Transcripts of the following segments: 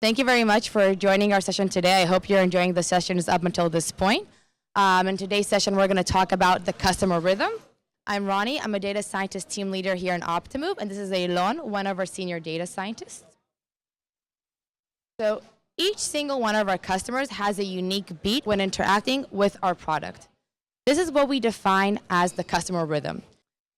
Thank you very much for joining our session today. I hope you're enjoying the sessions up until this point. In today's session, we're going to talk about the customer rhythm. I'm Ronnie. I'm a data scientist team leader here in Optimove, and this is Elon, one of our senior data scientists. So each single one of our customers has a unique beat when interacting with our product. This is what we define as the customer rhythm.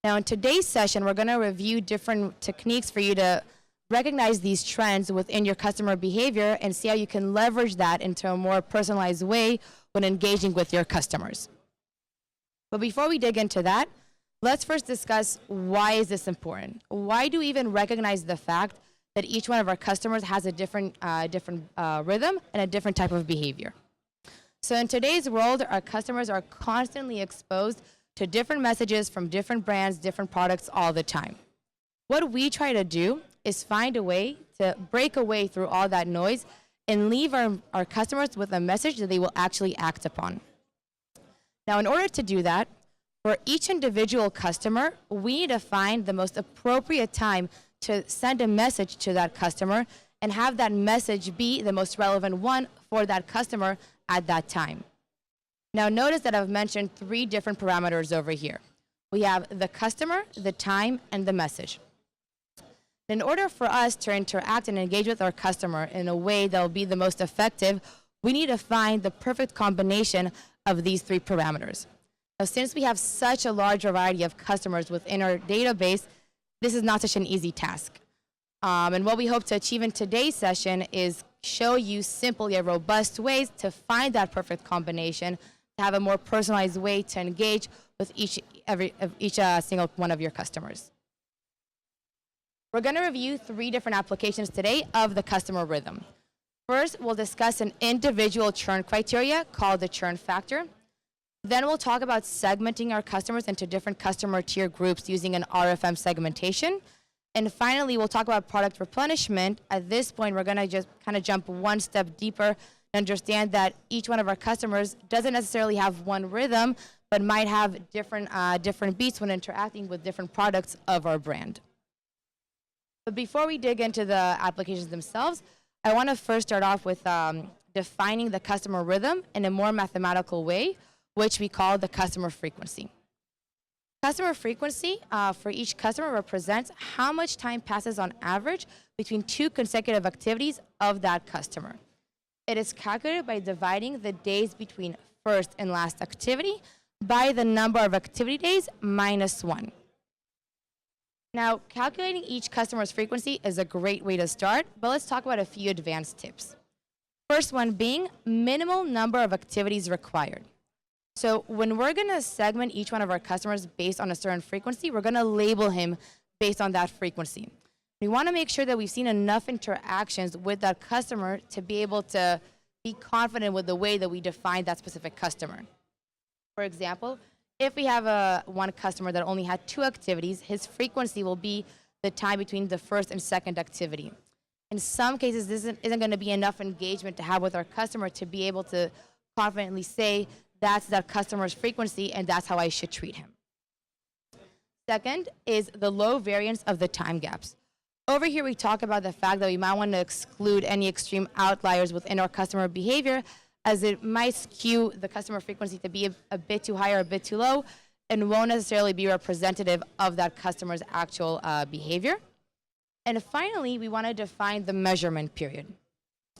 Now, in today's session, we're going to review different techniques for you to recognize these trends within your customer behavior and see how you can leverage that into a more personalized way when engaging with your customers. But before we dig into that, let's first discuss why is this important? Why do we even recognize the fact that each one of our customers has a different rhythm and a different type of behavior? So in today's world, our customers are constantly exposed to different messages from different brands, different products all the time. What we try to do is find a way to break away through all that noise and leave our customers with a message that they will actually act upon. Now, in order to do that, for each individual customer, we need to find the most appropriate time to send a message to that customer and have that message be the most relevant one for that customer at that time. Now, notice that I've mentioned 3 different parameters over here. We have the customer, the time, and the message. In order for us to interact and engage with our customer in a way that will be the most effective, we need to find the perfect combination of these 3 parameters. Now, since we have such a large variety of customers within our database, this is not such an easy task. And what we hope to achieve in today's session is show you simple yet robust ways to find that perfect combination, to have a more personalized way to engage with each single one of your customers. We're going to review 3 different applications today of the customer rhythm. First, we'll discuss an individual churn criteria called the Churn Factor. Then we'll talk about segmenting our customers into different customer tier groups using an RFM segmentation. And finally, we'll talk about product replenishment. At this point, we're going to just kind of jump one step deeper and understand that each one of our customers doesn't necessarily have one rhythm, but might have different beats when interacting with different products of our brand. But before we dig into the applications themselves, I want to first start off with defining the customer rhythm in a more mathematical way, which we call the customer frequency. Customer frequency for each customer represents how much time passes on average between 2 consecutive activities of that customer. It is calculated by dividing the days between first and last activity by the number of activity days minus 1. Now, calculating each customer's frequency is a great way to start, but let's talk about a few advanced tips. First one being minimal number of activities required. So when we're going to segment each one of our customers based on a certain frequency, we're going to label him based on that frequency. We want to make sure that we've seen enough interactions with that customer to be able to be confident with the way that we define that specific customer. For example, if we have one customer that only had 2 activities, his frequency will be the time between the first and second activity. In some cases, this isn't going to be enough engagement to have with our customer to be able to confidently say that's that customer's frequency and that's how I should treat him. Second is the low variance of the time gaps. Over here, we talk about the fact that we might want to exclude any extreme outliers within our customer behavior, as it might skew the customer frequency to be a bit too high or a bit too low and won't necessarily be representative of that customer's actual behavior. And finally, we want to define the measurement period.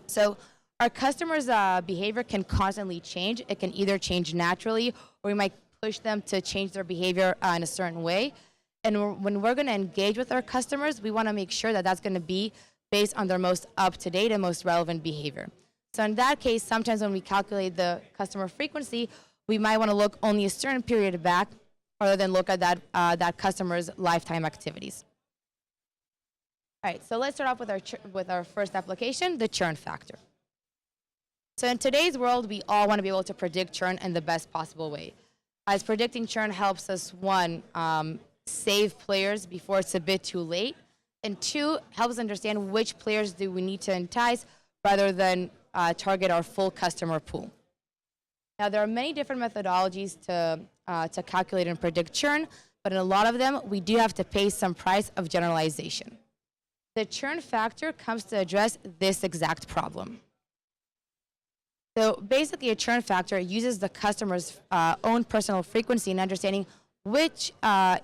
So our customer's behavior can constantly change. It can either change naturally or we might push them to change their behavior in a certain way. And when we're going to engage with our customers, we want to make sure that that's going to be based on their most up-to-date and most relevant behavior. So in that case, sometimes when we calculate the customer frequency, we might want to look only a certain period back rather than look at that customer's lifetime activities. All right, so let's start off with our first application, the churn factor. So in today's world, we all want to be able to predict churn in the best possible way. As predicting churn helps us, 1, save players before it's a bit too late, and 2, helps us understand which players do we need to entice rather than target our full customer pool. Now, there are many different methodologies to calculate and predict churn, but in a lot of them, we do have to pay some price of generalization. The churn factor comes to address this exact problem. So basically, a churn factor uses the customer's own personal frequency and understanding which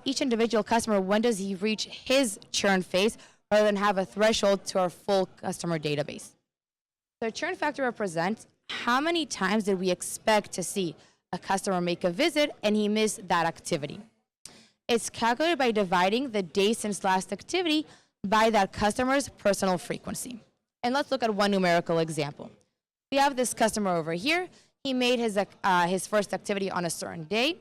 each individual customer, when does he reach his churn phase, rather than have a threshold to our full customer database. So a churn factor represents how many times did we expect to see a customer make a visit and he missed that activity. It's calculated by dividing the days since last activity by that customer's personal frequency. And let's look at one numerical example. We have this customer over here. He made his first activity on a certain day.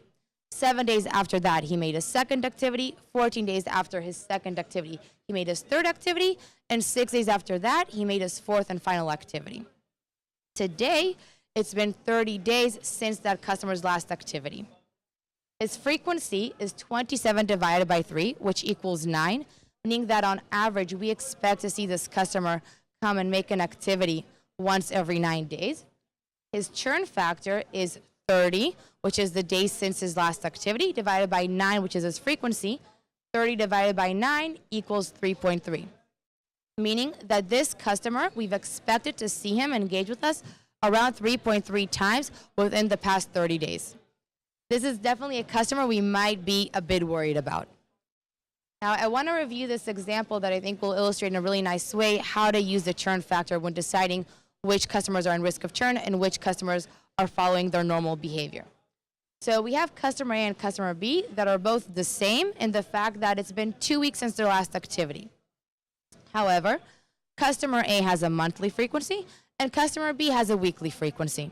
7 days after that, he made a second activity. 14 days after his second activity, he made his third activity. And 6 days after that, he made his fourth and final activity. Today, it's been 30 days since that customer's last activity. His frequency is 27 divided by 3, which equals 9, meaning that on average, we expect to see this customer come and make an activity once every 9 days. His churn factor is 30, which is the days since his last activity, divided by 9, which is his frequency. 30 divided by 9 equals 3.3, meaning that this customer, we've expected to see him engage with us around 3.3 times within the past 30 days. This is definitely a customer we might be a bit worried about. Now, I want to review this example that I think will illustrate in a really nice way how to use the churn factor when deciding which customers are in risk of churn and which customers are following their normal behavior. So we have customer A and customer B that are both the same in the fact that it's been 2 weeks since their last activity. However, customer A has a monthly frequency and customer B has a weekly frequency.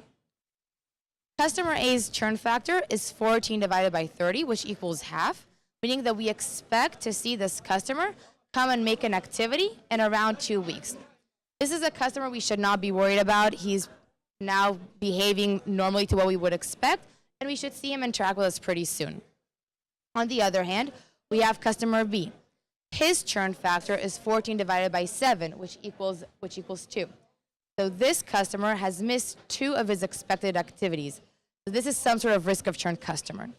Customer A's churn factor is 14 divided by 30, which equals half, meaning that we expect to see this customer come and make an activity in around 2 weeks. This is a customer we should not be worried about. He's now behaving normally to what we would expect, and we should see him interact with us pretty soon. On the other hand, we have customer B. His churn factor is 14 divided by 7, which equals 2. So this customer has missed 2 of his expected activities. So this is some sort of risk of churn customer.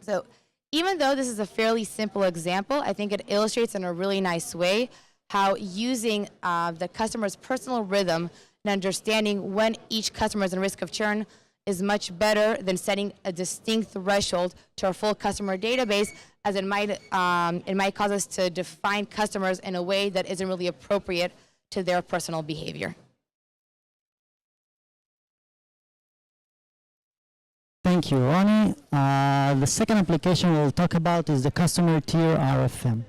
So even though this is a fairly simple example, I think it illustrates in a really nice way how using the customer's personal rhythm and understanding when each customer is in risk of churn is much better than setting a distinct threshold to our full customer database, as it might cause us to define customers in a way that isn't really appropriate to their personal behavior. Thank you, Ronnie. The second application we'll talk about is the customer tier RFM.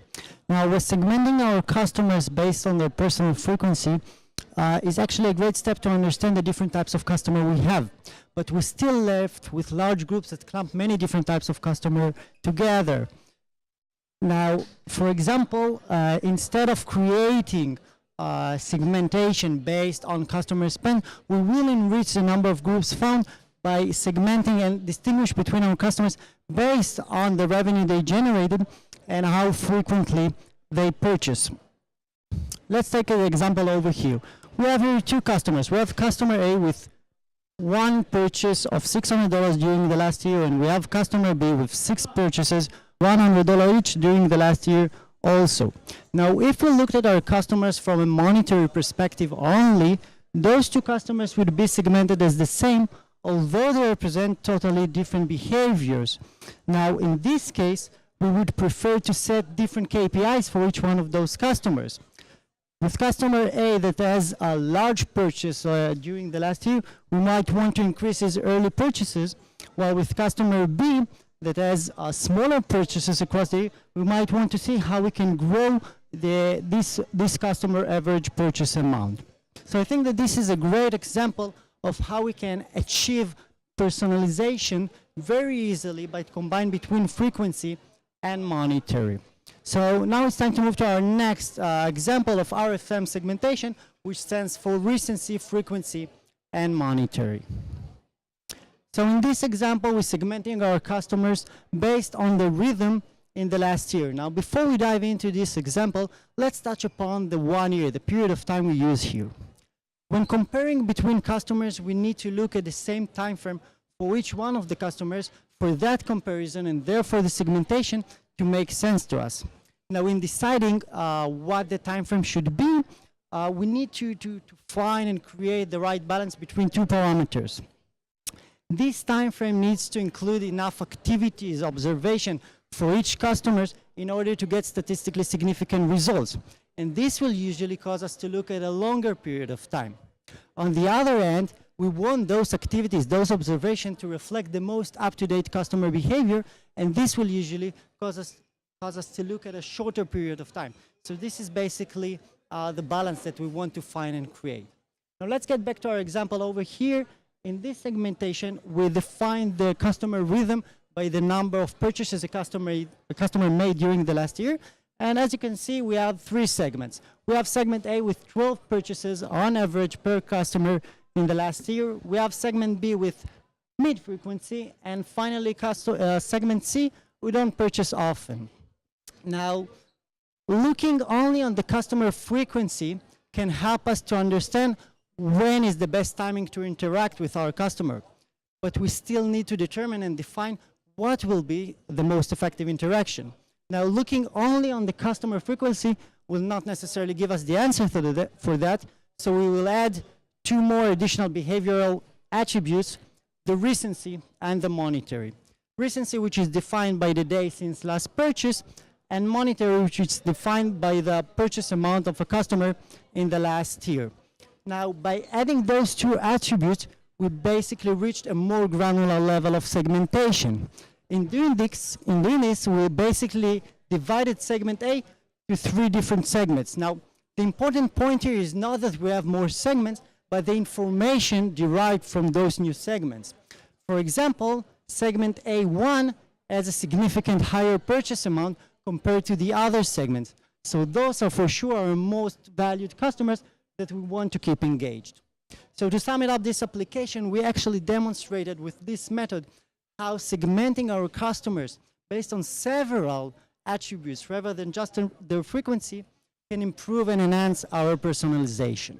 Now, we're segmenting our customers based on their personal frequency is actually a great step to understand the different types of customer we have. But we're still left with large groups that clump many different types of customer together. Now, for example, instead of creating segmentation based on customer spend, we will enrich the number of groups found by segmenting and distinguish between our customers based on the revenue they generated and how frequently they purchase. Let's take an example over here. We have here 2 customers. We have customer A with 1 purchase of $600 during the last year, and we have customer B with 6 purchases, $100 each during the last year also. Now, if we looked at our customers from a monetary perspective only, those 2 customers would be segmented as the same, although they represent totally different behaviors. Now, in this case, we would prefer to set different KPIs for each one of those customers. With customer A that has a large purchase during the last year, we might want to increase his early purchases, while with customer B that has smaller purchases across the year, we might want to see how we can grow this customer average purchase amount. So I think that this is a great example of how we can achieve personalization very easily by combining between frequency and monetary. So now it's time to move to our next example of RFM segmentation, which stands for recency, frequency, and monetary. So in this example, we're segmenting our customers based on the rhythm in the last year. Now, before we dive into this example, let's touch upon the 1 year, the period of time we use here. When comparing between customers, we need to look at the same time frame for each one of the customers for that comparison and therefore the segmentation to make sense to us. Now, in deciding what the time frame should be, we need to find and create the right balance between two parameters. This time frame needs to include enough activities, observation for each customer in order to get statistically significant results. And this will usually cause us to look at a longer period of time. On the other hand, we want those activities, those observations to reflect the most up-to-date customer behavior, and this will usually cause us to look at a shorter period of time. So this is basically the balance that we want to find and create. Now let's get back to our example over here. In this segmentation, we define the customer rhythm by the number of purchases a customer made during the last year. And as you can see, we have three segments. We have segment A with 12 purchases on average per customer in the last year. We have segment B with mid-frequency. And finally, segment C, we don't purchase often. Now, looking only on the customer frequency can help us to understand when is the best timing to interact with our customer. But we still need to determine and define what will be the most effective interaction. Now, looking only on the customer frequency will not necessarily give us the answer for that, so we will add two more additional behavioral attributes, the recency and the monetary. Recency, which is defined by the day since last purchase, and monetary, which is defined by the purchase amount of a customer in the last year. Now, by adding those two attributes, we basically reached a more granular level of segmentation. In doing this, we basically divided segment A to three different segments. Now, the important point here is not that we have more segments, but the information derived from those new segments. For example, segment A1 has a significant higher purchase amount compared to the other segments. So those are for sure our most valued customers that we want to keep engaged. So to sum it up, this application, we actually demonstrated with this method how segmenting our customers based on several attributes rather than just their frequency can improve and enhance our personalization.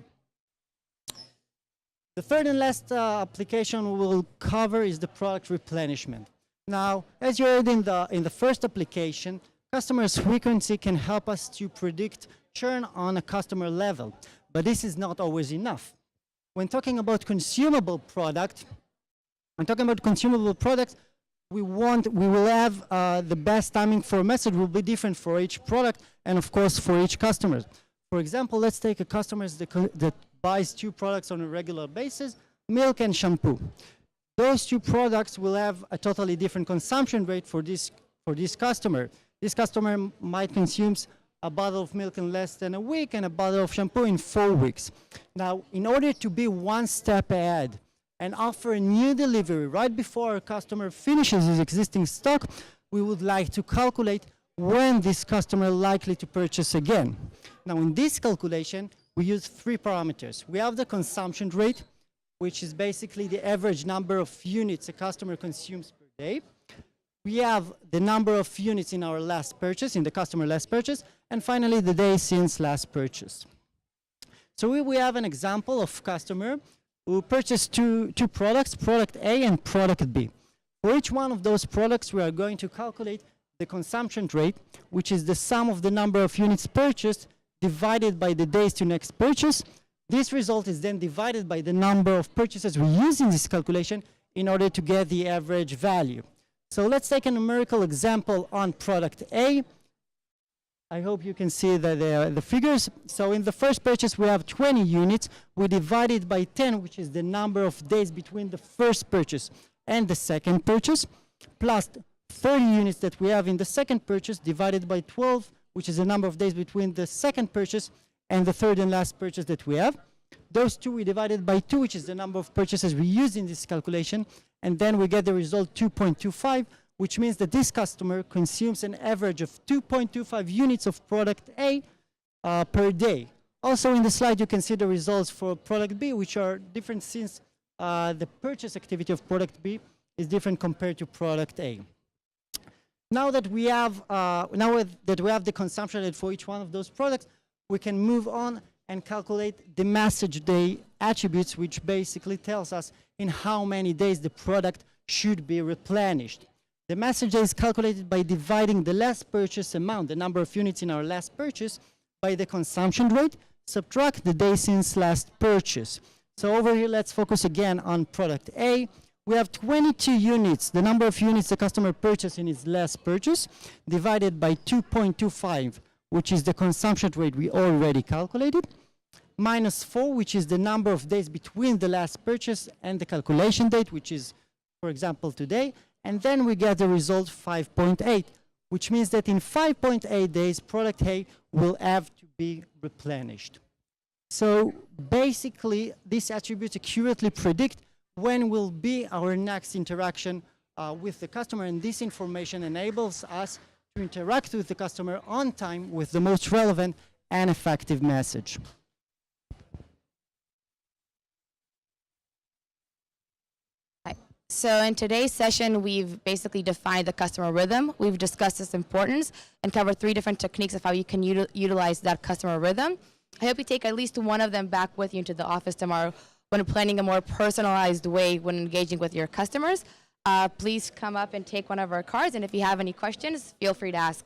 The third and last application we will cover is the product replenishment. Now, as you heard in the first application, customers' frequency can help us to predict churn on a customer level, but this is not always enough. When talking about consumable products, we will have the best timing for a message will be different for each product and of course for each customer. For example, let's take a customer that buys two products on a regular basis, milk and shampoo. Those two products will have a totally different consumption rate for this customer. This customer might consume a bottle of milk in less than a week and a bottle of shampoo in 4 weeks. Now, in order to be one step ahead and offer a new delivery right before our customer finishes his existing stock, we would like to calculate when this customer is likely to purchase again. Now, in this calculation, we use three parameters. We have the consumption rate, which is basically the average number of units a customer consumes per day. We have the number of units in our last purchase, in the customer last purchase, and finally the day since last purchase. So we have an example of customer who purchased two products, product A and product B. For each one of those products, we are going to calculate the consumption rate, which is the sum of the number of units purchased divided by the days to next purchase. This result is then divided by the number of purchases we use in this calculation in order to get the average value. So let's take a numerical example on product A. I hope you can see the figures. So in the first purchase, we have 20 units. We divide it by 10, which is the number of days between the first purchase and the second purchase, plus 30 units that we have in the second purchase, divided by 12, which is the number of days between the second purchase and the third and last purchase that we have. Those two we divided by 2, which is the number of purchases we use in this calculation, and then we get the result 2.25, which means that this customer consumes an average of 2.25 units of product A per day. Also in the slide you can see the results for product B, which are different since the purchase activity of product B is different compared to product A. Now that we have the consumption rate for each one of those products, we can move on and calculate the message day attributes, which basically tells us in how many days the product should be replenished. The message day is calculated by dividing the last purchase amount, the number of units in our last purchase, by the consumption rate, subtract the day since last purchase. So over here, let's focus again on product A. We have 22 units, the number of units the customer purchased in his last purchase, divided by 2.25, which is the consumption rate we already calculated, minus 4, which is the number of days between the last purchase and the calculation date, which is, for example, today. And then we get the result 5.8, which means that in 5.8 days, product A will have to be replenished. So basically, these attributes accurately predict when will be our next interaction with the customer, and this information enables us to interact with the customer on time with the most relevant and effective message. So in today's session, we've basically defined the customer rhythm. We've discussed its importance and covered 3 different techniques of how you can utilize that customer rhythm. I hope you take at least one of them back with you into the office tomorrow when planning a more personalized way when engaging with your customers. Please come up and take one of our cards, and if you have any questions, feel free to ask.